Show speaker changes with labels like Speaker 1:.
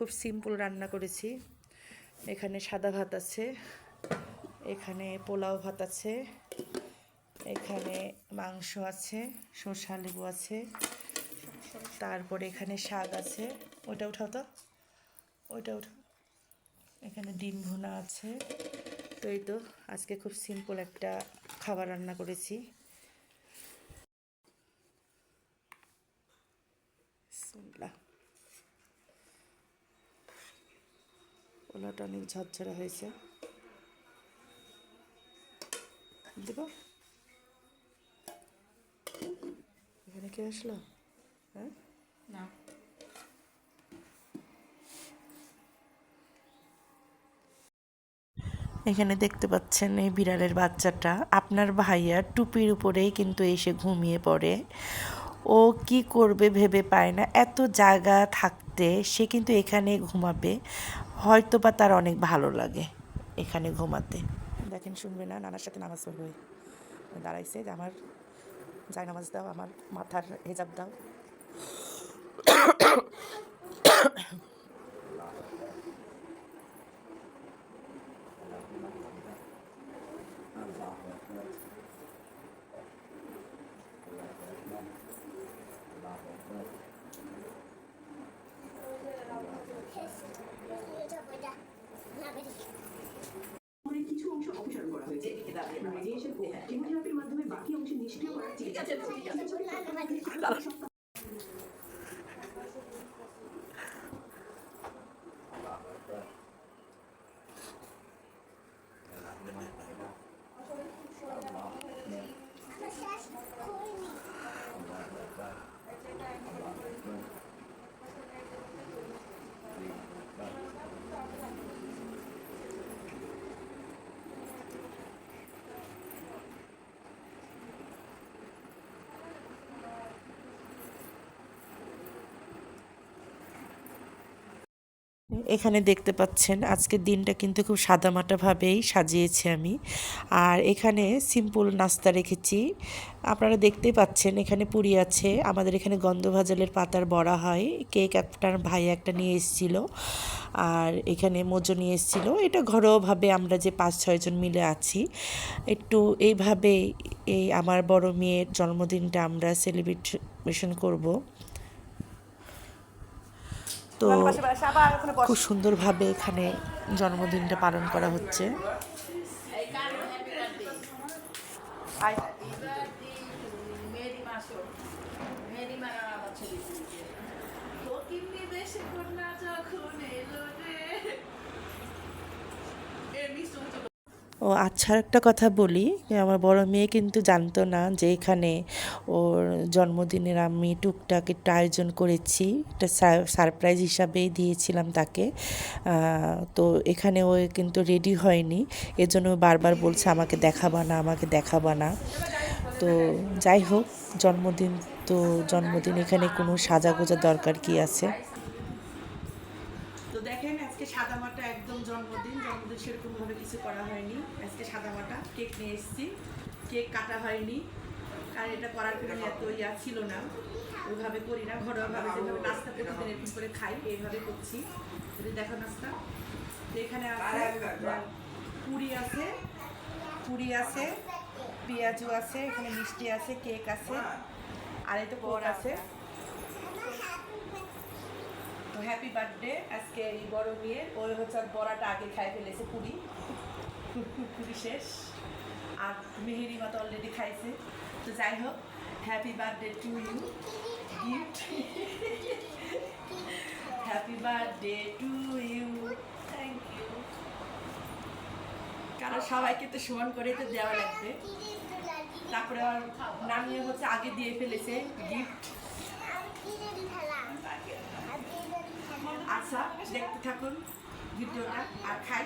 Speaker 1: খুব সিম্পল রান্না করেছি। এখানে সাদা ভাত আছে, এখানে পোলাও ভাত আছে, এখানে মাংস আছে, শসা লেবু আছে, তারপরে এখানে শাক আছে। ওইটা উঠাও তো, ওইটা উঠাও। এখানে ডিম ভুনা আছে। তো এই তো আজকে খুব সিম্পল একটা খাবার রান্না করেছি। পোলাওটা অনেক ঝরঝরা হয়েছে। দেব, এখানে কে আসলো? হ্যাঁ না, এখানে দেখতে পাচ্ছেন এই বিড়ালের বাচ্চাটা আপনার ভাইয়া টুপির উপরেই কিন্তু এসে ঘুমিয়ে পড়ে। ও কি করবে ভেবে পায় না, এত জায়গা থাকতে সে কিন্তু এখানে ঘুমাবে। হয়তো বা তার অনেক ভালো লাগে এখানে ঘুমাতে। দেখেন, শুনবে না, নানার সাথে নামাজ পড়বে। দাঁড়াইছে যে আমার যাই নামাজ দাও, আমার মাথার হেজাব দাও। কিছু অংশ অপসারণ করা হয়েছে। রেডিয়েশন ও কেমোথেরাপির মাধ্যমে বাকি অংশ নিষ্ক্রিয় করার চিকিৎসা। এখানে দেখতে পাচ্ছেন আজকের দিনটা কিন্তু খুব সাদামাটাভাবেই সাজিয়েছি আমি। আর এখানে সিম্পল নাস্তা রেখেছি, আপনারা দেখতেই পাচ্ছেন। এখানে পুরি আছে, আমাদের এখানে গন্ধভাজলের পাতার বড়া হয়, কেক আপনার ভাই একটা নিয়ে এসেছিল, আর এখানে মোজো নিয়ে এসেছিল। এটা ঘরোয়াভাবে আমরা যে 5-6 জন মিলে আছি, একটু এইভাবে এই আমার বড় মেয়ের জন্মদিনটা আমরা সেলিব্রেশন করব। তো খুব সুন্দরভাবে এখানে জন্মদিনটা পালন করা হচ্ছে। ও আচ্ছা, একটা কথা বলি, আমার বড় মেয়ে কিন্তু জানতো না যে এখানে ওর জন্মদিনের আমি টুকটাক একটু আয়োজন করেছি। একটা সারপ্রাইজ হিসাবেই দিয়েছিলাম তাকে। তো এখানে ও কিন্তু রেডি হয়নি, এজন্য বারবার বলছে আমাকে দেখাবা না, আমাকে দেখাবা না। তো যাই হোক, জন্মদিন তো জন্মদিন, এখানে কোনো সাজাগোজার দরকার কি আছে। তো দেখেন, আজকে সাদামাটা একদম জন্মদিন সেরকমভাবে কিছু করা হয়নি। আজকে সাদামাটা কেক নিয়ে এসেছি, কেক কাটা হয়নি, কারণ এটা করার কোনো এত ছিল না। ওইভাবে করি না, ঘরোয়াভাবে যেভাবে নাস্তা প্রতিদিন এরকম করে খাই এইভাবে করছি। যদি দেখো নাস্তা, তো এখানে আছে পুরি আছে, পেঁয়াজু আছে, এখানে মিষ্টি আছে, কেক আছে, আর এই তো কোক আছে। তো হ্যাপি বার্থডে আজকে এই বড় মেয়ের। ওই হচ্ছে বড়াটা আগে খাই ফেলেছে, পুরি শেষ, আর মেহেরি মতো অলরেডি খাইছে। তো যাই হোক, happy birthday to you, gift. Happy birthday to you, thank you. কারণ সবাইকে তো সমান করে তো দেওয়া লাগবে। তারপরে আর নামিয়ে হচ্ছে আগে দিয়ে ফেলেছে গিফট। আচ্ছা, দেখতে থাকুন ভিডিওটা আর খাই।